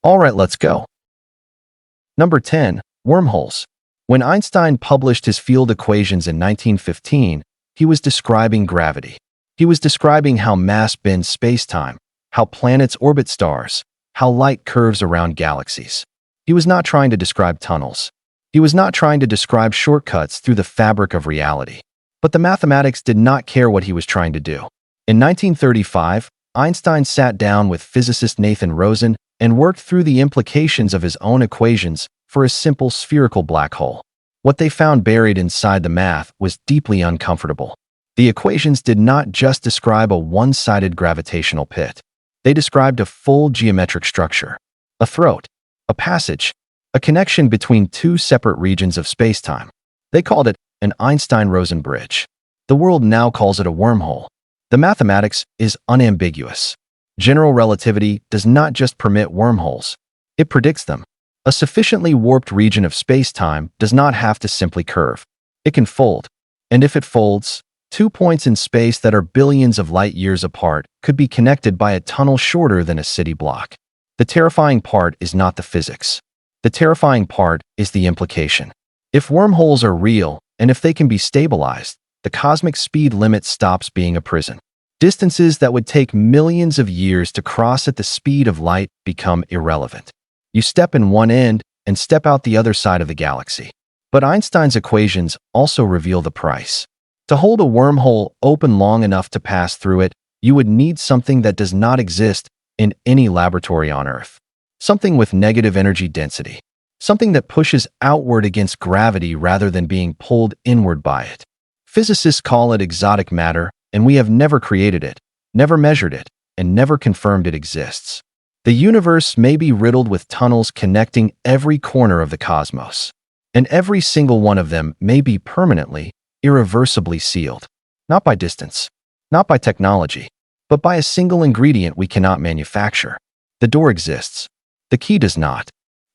Alright, let's go. Number 10. Wormholes. When Einstein published his field equations in 1915, he was describing gravity. He was describing how mass bends space-time, how planets orbit stars, how light curves around galaxies. He was not trying to describe tunnels. He was not trying to describe shortcuts through the fabric of reality. But the mathematics did not care what he was trying to do. In 1935, Einstein sat down with physicist Nathan Rosen and worked through the implications of his own equations for a simple spherical black hole. What they found buried inside the math was deeply uncomfortable. The equations did not just describe a one-sided gravitational pit. They described a full geometric structure, a throat, a passage, a connection between two separate regions of spacetime. They called it an Einstein-Rosen bridge. The world now calls it a wormhole. The mathematics is unambiguous. General relativity does not just permit wormholes, it predicts them. A sufficiently warped region of spacetime does not have to simply curve. It can fold. And if it folds, 2 points in space that are billions of light years apart could be connected by a tunnel shorter than a city block. The terrifying part is not the physics. The terrifying part is the implication. If wormholes are real, and if they can be stabilized, the cosmic speed limit stops being a prison. Distances that would take millions of years to cross at the speed of light become irrelevant. You step in one end and step out the other side of the galaxy. But Einstein's equations also reveal the price. To hold a wormhole open long enough to pass through it, you would need something that does not exist in any laboratory on Earth. Something with negative energy density. Something that pushes outward against gravity rather than being pulled inward by it. Physicists call it exotic matter, and we have never created it, never measured it, and never confirmed it exists. The universe may be riddled with tunnels connecting every corner of the cosmos, and every single one of them may be permanently, irreversibly sealed. Not by distance, not by technology, but by a single ingredient we cannot manufacture. The door exists. The key does not.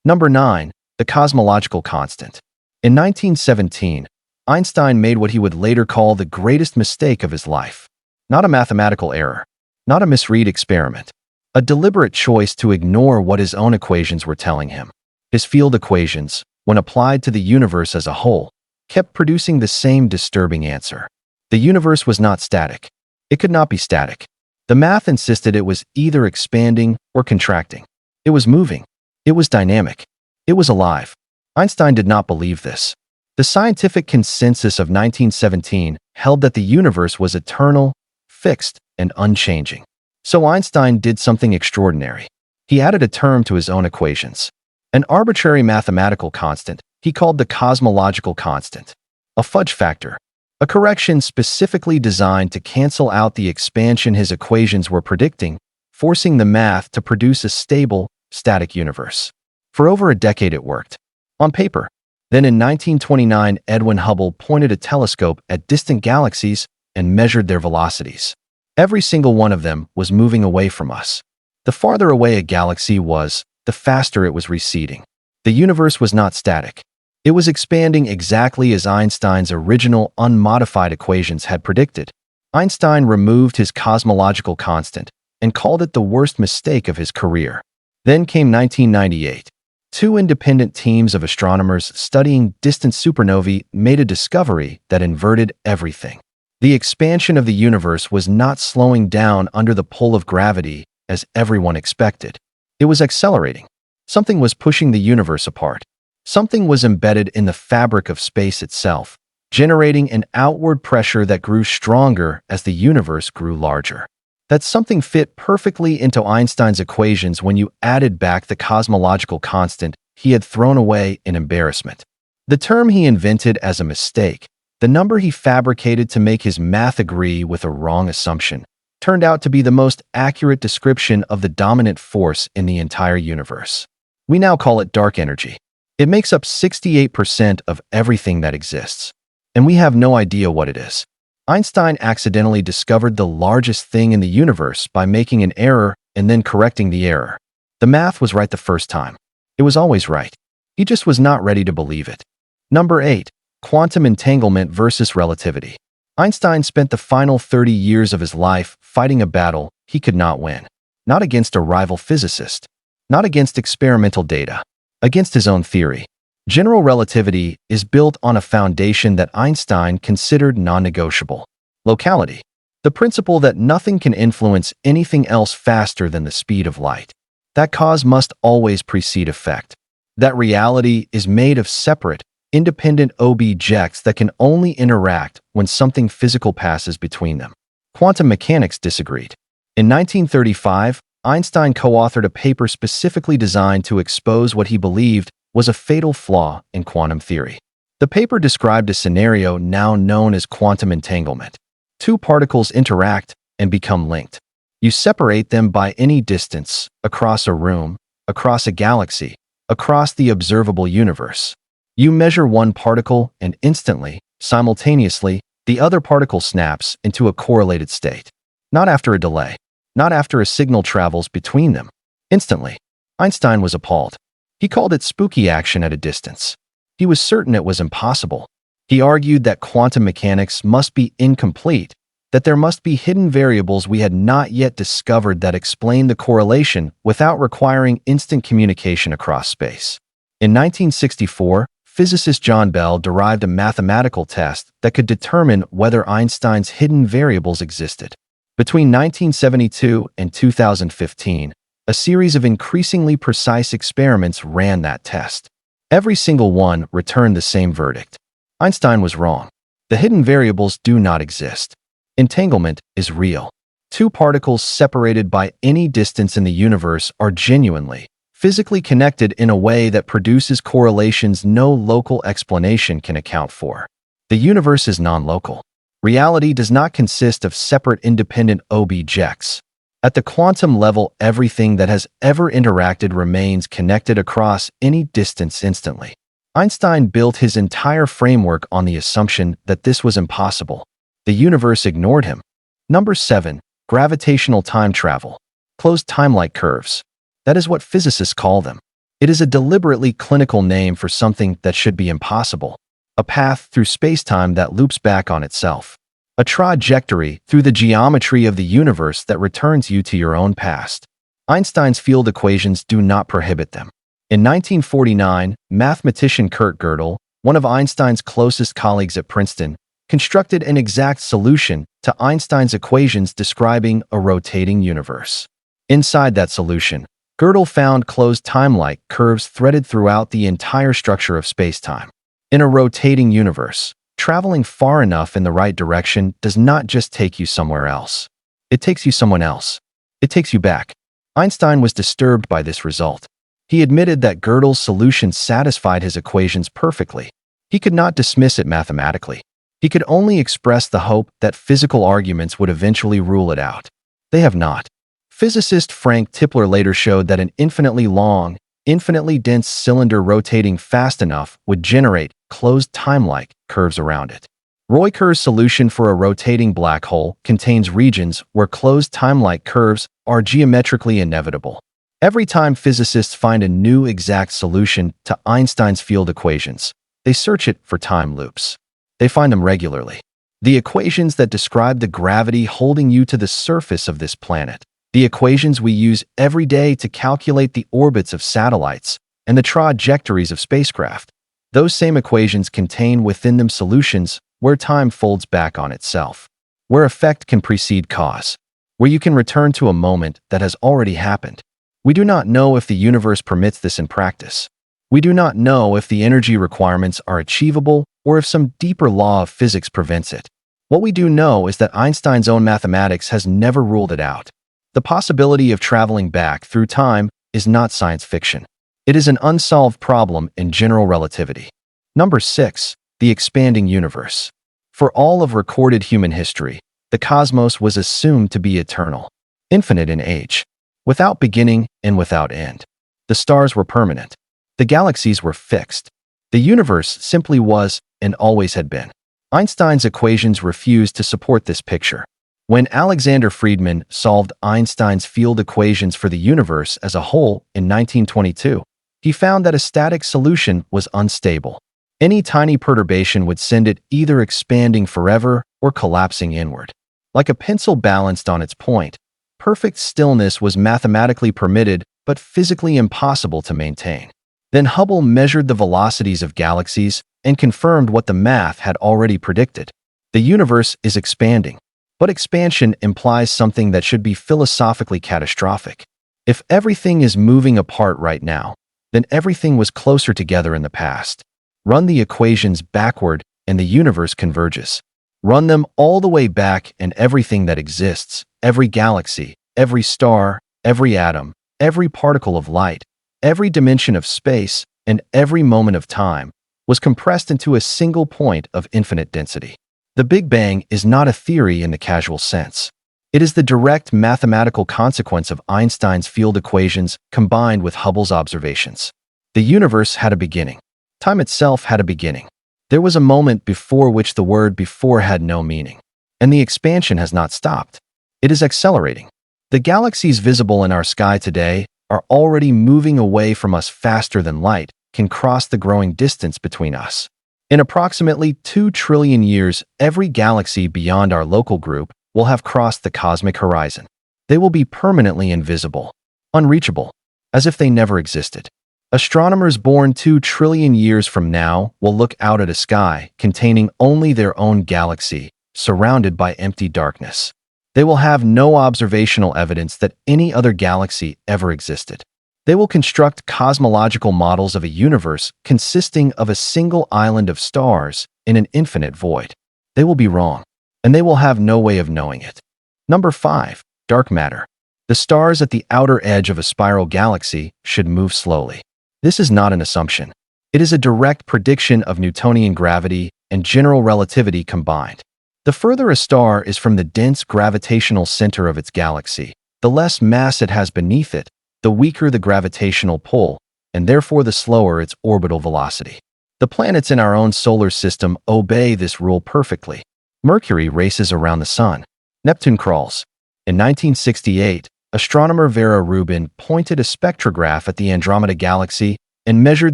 Number 9. The cosmological constant. In 1917, Einstein made what he would later call the greatest mistake of his life. Not a mathematical error, not a misread experiment, a deliberate choice to ignore what his own equations were telling him. His field equations, when applied to the universe as a whole, kept producing the same disturbing answer. The universe was not static. It could not be static. The math insisted it was either expanding or contracting. It was moving. It was dynamic. It was alive. Einstein did not believe this. The scientific consensus of 1917 held that the universe was eternal, fixed, and unchanging. So Einstein did something extraordinary. He added a term to his own equations. An arbitrary mathematical constant he called the cosmological constant. A fudge factor. A correction specifically designed to cancel out the expansion his equations were predicting, forcing the math to produce a stable, static universe. For over a decade it worked. On paper. Then in 1929, Edwin Hubble pointed a telescope at distant galaxies and measured their velocities. Every single one of them was moving away from us. The farther away a galaxy was, the faster it was receding. The universe was not static. It was expanding exactly as Einstein's original unmodified equations had predicted. Einstein removed his cosmological constant and called it the worst mistake of his career. Then came 1998. Two independent teams of astronomers studying distant supernovae made a discovery that inverted everything. The expansion of the universe was not slowing down under the pull of gravity, as everyone expected. It was accelerating. Something was pushing the universe apart. Something was embedded in the fabric of space itself, generating an outward pressure that grew stronger as the universe grew larger. That something fit perfectly into Einstein's equations when you added back the cosmological constant he had thrown away in embarrassment. The term he invented as a mistake, the number he fabricated to make his math agree with a wrong assumption, turned out to be the most accurate description of the dominant force in the entire universe. We now call it dark energy. It makes up 68% of everything that exists, and we have no idea what it is. Einstein accidentally discovered the largest thing in the universe by making an error and then correcting the error. The math was right the first time. It was always right. He just was not ready to believe it. Number 8. Quantum entanglement versus relativity. Einstein spent the final 30 years of his life fighting a battle he could not win. Not against a rival physicist. not against experimental data, against his own theory. General relativity is built on a foundation that Einstein considered non-negotiable: locality, the principle that nothing can influence anything else faster than the speed of light. That cause must always precede effect. That reality is made of separate, independent objects that can only interact when something physical passes between them. Quantum mechanics disagreed. In 1935, Einstein co-authored a paper specifically designed to expose what he believed was a fatal flaw in quantum theory. The paper described a scenario now known as quantum entanglement. Two particles interact and become linked. You separate them by any distance, across a room, across a galaxy, across the observable universe. You measure one particle and instantly, simultaneously, the other particle snaps into a correlated state. Not after a delay. Not after a signal travels between them. Instantly. Einstein was appalled. He called it spooky action at a distance. He was certain it was impossible. He argued that quantum mechanics must be incomplete, that there must be hidden variables we had not yet discovered that explain the correlation without requiring instant communication across space. In 1964, physicist John Bell derived a mathematical test that could determine whether Einstein's hidden variables existed. Between 1972 and 2015, a series of increasingly precise experiments ran that test. Every single one returned the same verdict. Einstein was wrong. The hidden variables do not exist. Entanglement is real. Two particles separated by any distance in the universe are genuinely, physically connected in a way that produces correlations no local explanation can account for. The universe is non-local. Reality does not consist of separate independent objects. At the quantum level, everything that has ever interacted remains connected across any distance instantly. Einstein built his entire framework on the assumption that this was impossible. The universe ignored him. Number 7. Gravitational time travel. Closed time-like curves. That is what physicists call them. It is a deliberately clinical name for something that should be impossible. A path through space-time that loops back on itself. A trajectory through the geometry of the universe that returns you to your own past. Einstein's field equations do not prohibit them. In 1949, mathematician Kurt Gödel, one of Einstein's closest colleagues at Princeton, constructed an exact solution to Einstein's equations describing a rotating universe. Inside that solution, Gödel found closed time-like curves threaded throughout the entire structure of spacetime. In a rotating universe, traveling far enough in the right direction does not just take you somewhere else. It takes you someone else. It takes you back. Einstein was disturbed by this result. He admitted that Gödel's solution satisfied his equations perfectly. He could not dismiss it mathematically. He could only express the hope that physical arguments would eventually rule it out. They have not. Physicist Frank Tipler later showed that an infinitely long, infinitely dense cylinder rotating fast enough would generate closed time-like curves around it. Roy Kerr's solution for a rotating black hole contains regions where closed time-like curves are geometrically inevitable. Every time physicists find a new exact solution to Einstein's field equations, they search it for time loops. They find them regularly. The equations that describe the gravity holding you to the surface of this planet, the equations we use every day to calculate the orbits of satellites and the trajectories of spacecraft, those same equations contain within them solutions where time folds back on itself, where effect can precede cause, where you can return to a moment that has already happened. We do not know if the universe permits this in practice. We do not know if the energy requirements are achievable or if some deeper law of physics prevents it. What we do know is that Einstein's own mathematics has never ruled it out. The possibility of traveling back through time is not science fiction. It is an unsolved problem in general relativity. Number 6. The expanding universe. For all of recorded human history, the cosmos was assumed to be eternal, infinite in age, without beginning and without end. The stars were permanent. The galaxies were fixed. The universe simply was and always had been. Einstein's equations refused to support this picture. When Alexander Friedmann solved Einstein's field equations for the universe as a whole in 1922, he found that a static solution was unstable. Any tiny perturbation would send it either expanding forever or collapsing inward. Like a pencil balanced on its point, perfect stillness was mathematically permitted, but physically impossible to maintain. Then Hubble measured the velocities of galaxies and confirmed what the math had already predicted. The universe is expanding, but expansion implies something that should be philosophically catastrophic. If everything is moving apart right now, then everything was closer together in the past. Run the equations backward and the universe converges. Run them all the way back and everything that exists, every galaxy, every star, every atom, every particle of light, every dimension of space, and every moment of time, was compressed into a single point of infinite density. The Big Bang is not a theory in the casual sense. It is the direct mathematical consequence of Einstein's field equations combined with Hubble's observations. The universe had a beginning. Time itself had a beginning. There was a moment before which the word before had no meaning. And the expansion has not stopped. It is accelerating. The galaxies visible in our sky today are already moving away from us faster than light can cross the growing distance between us. In approximately 2 trillion years, every galaxy beyond our local group will have crossed the cosmic horizon. They will be permanently invisible, unreachable, as if they never existed. Astronomers born 2 trillion years from now will look out at a sky containing only their own galaxy, surrounded by empty darkness. They will have no observational evidence that any other galaxy ever existed. They will construct cosmological models of a universe consisting of a single island of stars in an infinite void. They will be wrong, and they will have no way of knowing it. Number 5. Dark matter. The stars at the outer edge of a spiral galaxy should move slowly. This is not an assumption. It is a direct prediction of Newtonian gravity and general relativity combined. The further a star is from the dense gravitational center of its galaxy, the less mass it has beneath it, the weaker the gravitational pull, and therefore the slower its orbital velocity. The planets in our own solar system obey this rule perfectly. Mercury races around the Sun. Neptune crawls. In 1968, astronomer Vera Rubin pointed a spectrograph at the Andromeda Galaxy and measured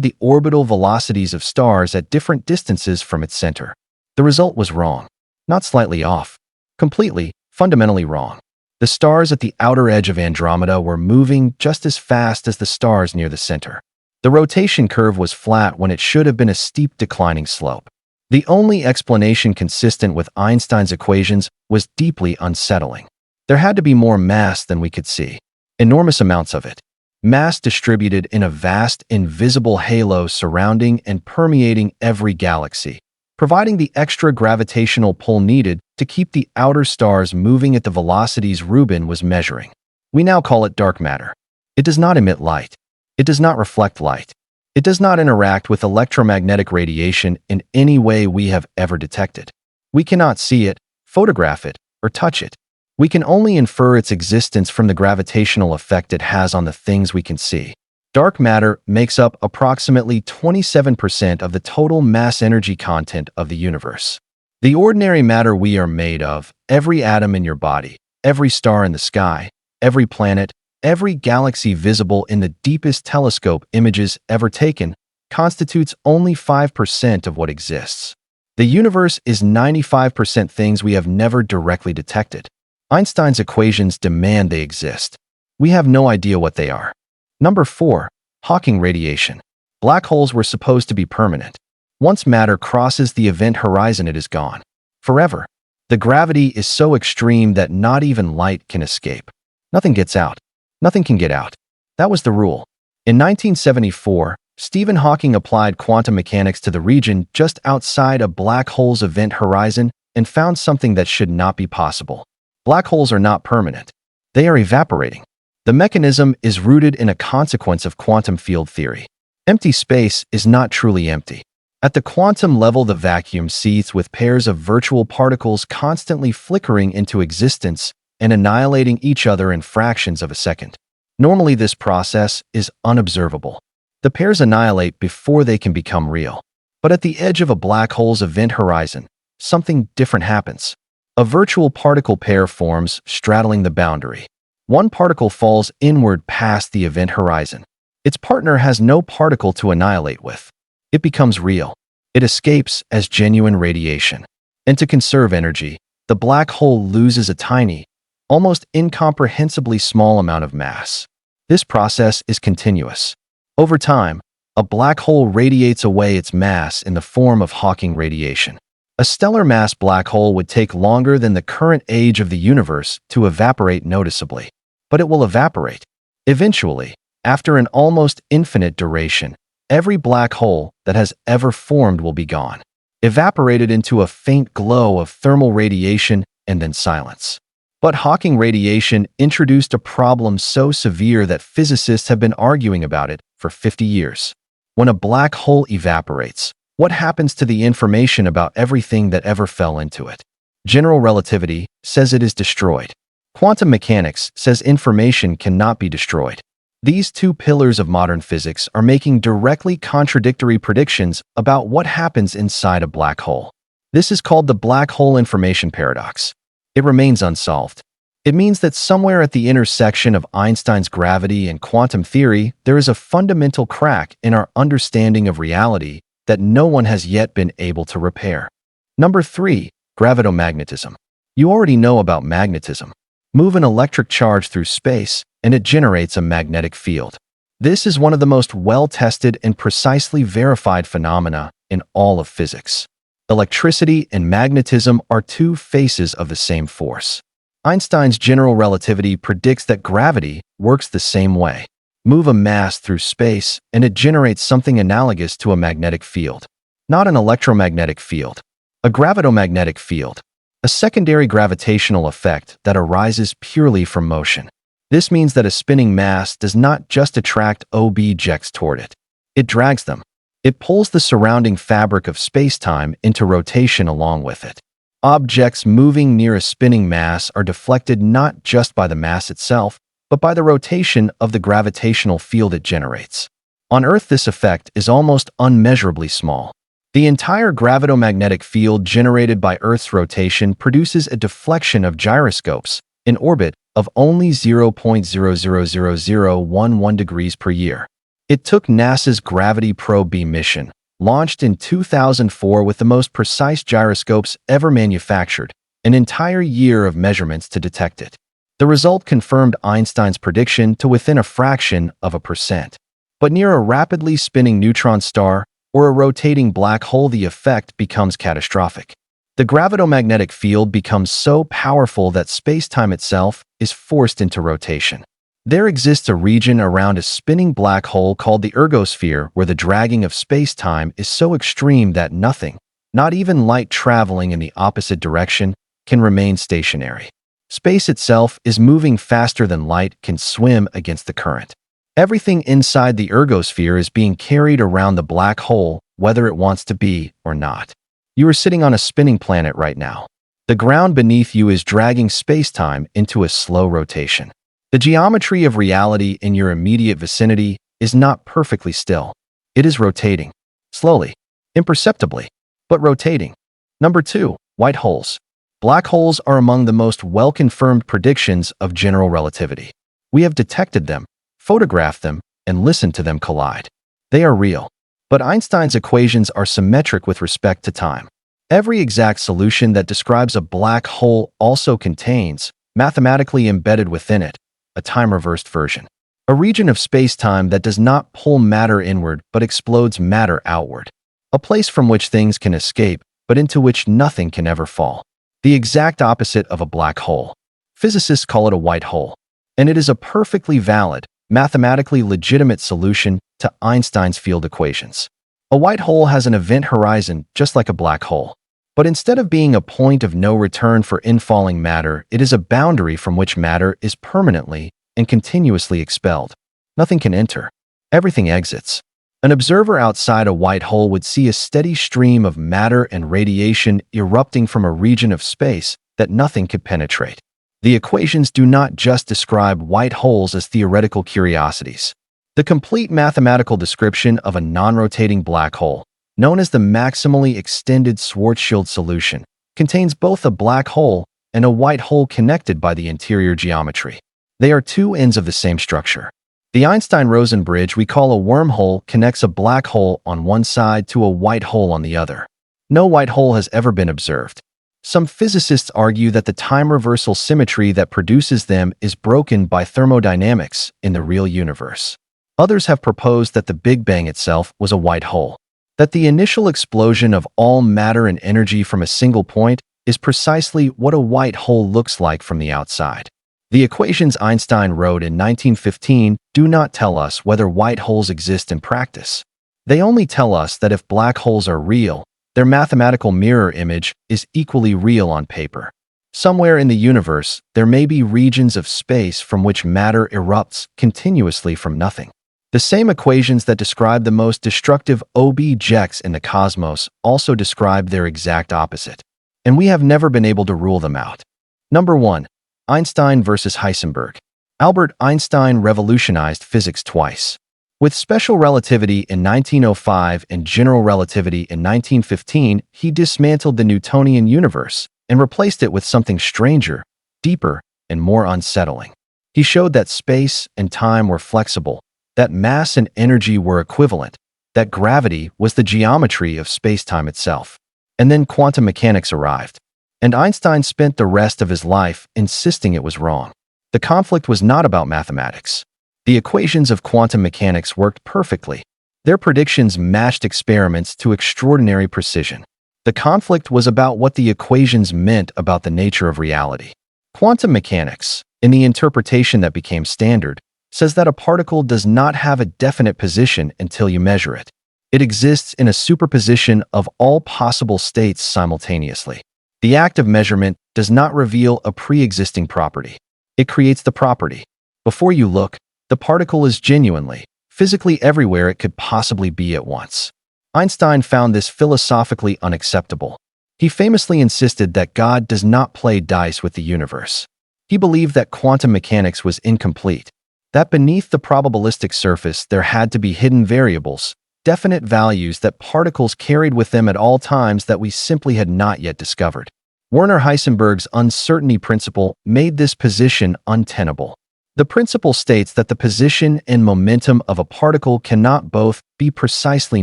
the orbital velocities of stars at different distances from its center. The result was wrong. Not slightly off. Completely, fundamentally wrong. The stars at the outer edge of Andromeda were moving just as fast as the stars near the center. The rotation curve was flat when it should have been a steep declining slope. The only explanation consistent with Einstein's equations was deeply unsettling. There had to be more mass than we could see. Enormous amounts of it. Mass distributed in a vast, invisible halo surrounding and permeating every galaxy, providing the extra gravitational pull needed to keep the outer stars moving at the velocities Rubin was measuring. We now call it dark matter. It does not emit light. It does not reflect light. It does not interact with electromagnetic radiation in any way we have ever detected. We cannot see it, photograph it, or touch it. We can only infer its existence from the gravitational effect it has on the things we can see. Dark matter makes up approximately 27% of the total mass energy content of the universe. The ordinary matter we are made of, every atom in your body, every star in the sky, every planet, every galaxy visible in the deepest telescope images ever taken, constitutes only 5% of what exists. The universe is 95% things we have never directly detected. Einstein's equations demand they exist. We have no idea what they are. Number 4. Hawking radiation. Black holes were supposed to be permanent. Once matter crosses the event horizon, it is gone. Forever. The gravity is so extreme that not even light can escape. Nothing gets out. Nothing can get out. That was the rule. In 1974, Stephen Hawking applied quantum mechanics to the region just outside a black hole's event horizon and found something that should not be possible. Black holes are not permanent. They are evaporating. The mechanism is rooted in a consequence of quantum field theory. Empty space is not truly empty. At the quantum level, the vacuum seethes with pairs of virtual particles constantly flickering into existence and annihilating each other in fractions of a second. Normally, this process is unobservable. The pairs annihilate before they can become real. But at the edge of a black hole's event horizon, something different happens. A virtual particle pair forms, straddling the boundary. One particle falls inward past the event horizon. Its partner has no particle to annihilate with. It becomes real. It escapes as genuine radiation. And to conserve energy, the black hole loses a tiny, almost incomprehensibly small amount of mass. This process is continuous. Over time, a black hole radiates away its mass in the form of Hawking radiation. A stellar mass black hole would take longer than the current age of the universe to evaporate noticeably. But it will evaporate. Eventually, after an almost infinite duration, every black hole that has ever formed will be gone, evaporated into a faint glow of thermal radiation and then silence. But Hawking radiation introduced a problem so severe that physicists have been arguing about it for 50 years. When a black hole evaporates, what happens to the information about everything that ever fell into it? General relativity says it is destroyed. Quantum mechanics says information cannot be destroyed. These two pillars of modern physics are making directly contradictory predictions about what happens inside a black hole. This is called the black hole information paradox. It remains unsolved. It means that somewhere at the intersection of Einstein's gravity and quantum theory, there is a fundamental crack in our understanding of reality that no one has yet been able to repair. Number 3. Gravitomagnetism. You already know about magnetism. Move an electric charge through space, and it generates a magnetic field. This is one of the most well-tested and precisely verified phenomena in all of physics. Electricity and magnetism are two faces of the same force. Einstein's general relativity predicts that gravity works the same way. Move a mass through space, and it generates something analogous to a magnetic field. Not an electromagnetic field, a gravitomagnetic field, a secondary gravitational effect that arises purely from motion. This means that a spinning mass does not just attract objects toward it. It drags them. It pulls the surrounding fabric of space-time into rotation along with it. Objects moving near a spinning mass are deflected not just by the mass itself, but by the rotation of the gravitational field it generates. On Earth, this effect is almost unmeasurably small. The entire gravitomagnetic field generated by Earth's rotation produces a deflection of gyroscopes in orbit of only 0.000011 degrees per year. It took NASA's Gravity Probe B mission, launched in 2004 with the most precise gyroscopes ever manufactured, an entire year of measurements to detect it. The result confirmed Einstein's prediction to within a fraction of a percent. But near a rapidly spinning neutron star or a rotating black hole, the effect becomes catastrophic. The gravitomagnetic field becomes so powerful that space-time itself is forced into rotation. There exists a region around a spinning black hole called the ergosphere where the dragging of space-time is so extreme that nothing, not even light traveling in the opposite direction, can remain stationary. Space itself is moving faster than light can swim against the current. Everything inside the ergosphere is being carried around the black hole, whether it wants to be or not. You are sitting on a spinning planet right now. The ground beneath you is dragging space-time into a slow rotation. The geometry of reality in your immediate vicinity is not perfectly still. It is rotating. Slowly. Imperceptibly. But rotating. Number 2. White holes. Black holes are among the most well-confirmed predictions of general relativity. We have detected them, photographed them, and listened to them collide. They are real. But Einstein's equations are symmetric with respect to time. Every exact solution that describes a black hole also contains, mathematically embedded within it, a time-reversed version. A region of space-time that does not pull matter inward but explodes matter outward. A place from which things can escape, but into which nothing can ever fall. The exact opposite of a black hole. Physicists call it a white hole. And it is a perfectly valid, mathematically legitimate solution to Einstein's field equations. A white hole has an event horizon just like a black hole. But instead of being a point of no return for infalling matter, it is a boundary from which matter is permanently and continuously expelled. Nothing can enter. Everything exits. An observer outside a white hole would see a steady stream of matter and radiation erupting from a region of space that nothing could penetrate. The equations do not just describe white holes as theoretical curiosities. The complete mathematical description of a non-rotating black hole, known as the maximally extended Schwarzschild solution, contains both a black hole and a white hole connected by the interior geometry. They are two ends of the same structure. The Einstein-Rosen bridge we call a wormhole connects a black hole on one side to a white hole on the other. No white hole has ever been observed. Some physicists argue that the time reversal symmetry that produces them is broken by thermodynamics in the real universe. Others have proposed that the Big Bang itself was a white hole, that the initial explosion of all matter and energy from a single point is precisely what a white hole looks like from the outside. The equations Einstein wrote in 1915 do not tell us whether white holes exist in practice. They only tell us that if black holes are real, their mathematical mirror image is equally real on paper. Somewhere in the universe, there may be regions of space from which matter erupts continuously from nothing. The same equations that describe the most destructive objects in the cosmos also describe their exact opposite, and we have never been able to rule them out. Number 1. Einstein versus Heisenberg. Albert Einstein revolutionized physics twice. With special relativity in 1905 and general relativity in 1915, he dismantled the Newtonian universe and replaced it with something stranger, deeper, and more unsettling. He showed that space and time were flexible, that mass and energy were equivalent, that gravity was the geometry of space-time itself. And then quantum mechanics arrived, and Einstein spent the rest of his life insisting it was wrong. The conflict was not about mathematics. The equations of quantum mechanics worked perfectly. Their predictions matched experiments to extraordinary precision. The conflict was about what the equations meant about the nature of reality. Quantum mechanics, in the interpretation that became standard, says that a particle does not have a definite position until you measure it. It exists in a superposition of all possible states simultaneously. The act of measurement does not reveal a pre-existing property. It creates the property. Before you look, the particle is genuinely, physically everywhere it could possibly be at once. Einstein found this philosophically unacceptable. He famously insisted that God does not play dice with the universe. He believed that quantum mechanics was incomplete, that beneath the probabilistic surface there had to be hidden variables, definite values that particles carried with them at all times that we simply had not yet discovered. Werner Heisenberg's uncertainty principle made this position untenable. The principle states that the position and momentum of a particle cannot both be precisely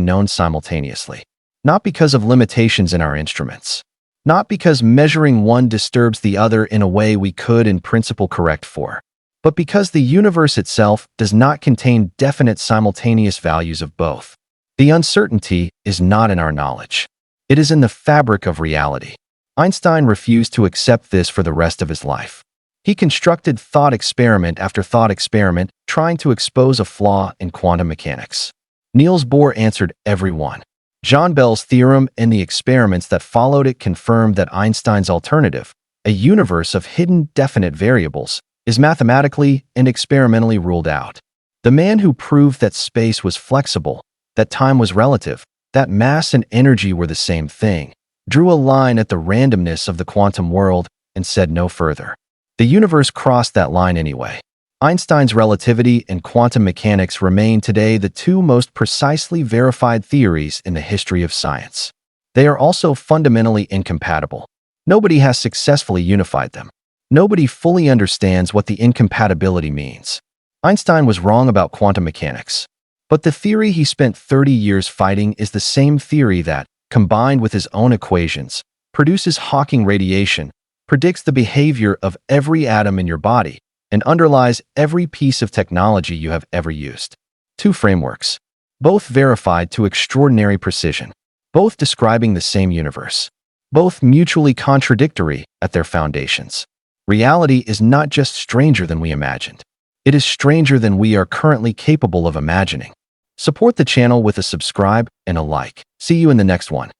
known simultaneously, not because of limitations in our instruments, not because measuring one disturbs the other in a way we could in principle correct for, but because the universe itself does not contain definite simultaneous values of both. The uncertainty is not in our knowledge. It is in the fabric of reality. Einstein refused to accept this for the rest of his life. He constructed thought experiment after thought experiment, trying to expose a flaw in quantum mechanics. Niels Bohr answered every one. John Bell's theorem and the experiments that followed it confirmed that Einstein's alternative, a universe of hidden definite variables, is mathematically and experimentally ruled out. The man who proved that space was flexible, that time was relative, that mass and energy were the same thing, drew a line at the randomness of the quantum world and said no further. The universe crossed that line anyway. Einstein's relativity and quantum mechanics remain today the two most precisely verified theories in the history of science. They are also fundamentally incompatible. Nobody has successfully unified them. Nobody fully understands what the incompatibility means. Einstein was wrong about quantum mechanics. But the theory he spent 30 years fighting is the same theory that, combined with his own equations, produces Hawking radiation, predicts the behavior of every atom in your body, and underlies every piece of technology you have ever used. Two frameworks, both verified to extraordinary precision, both describing the same universe, both mutually contradictory at their foundations. Reality is not just stranger than we imagined. It is stranger than we are currently capable of imagining. Support the channel with a subscribe and a like. See you in the next one.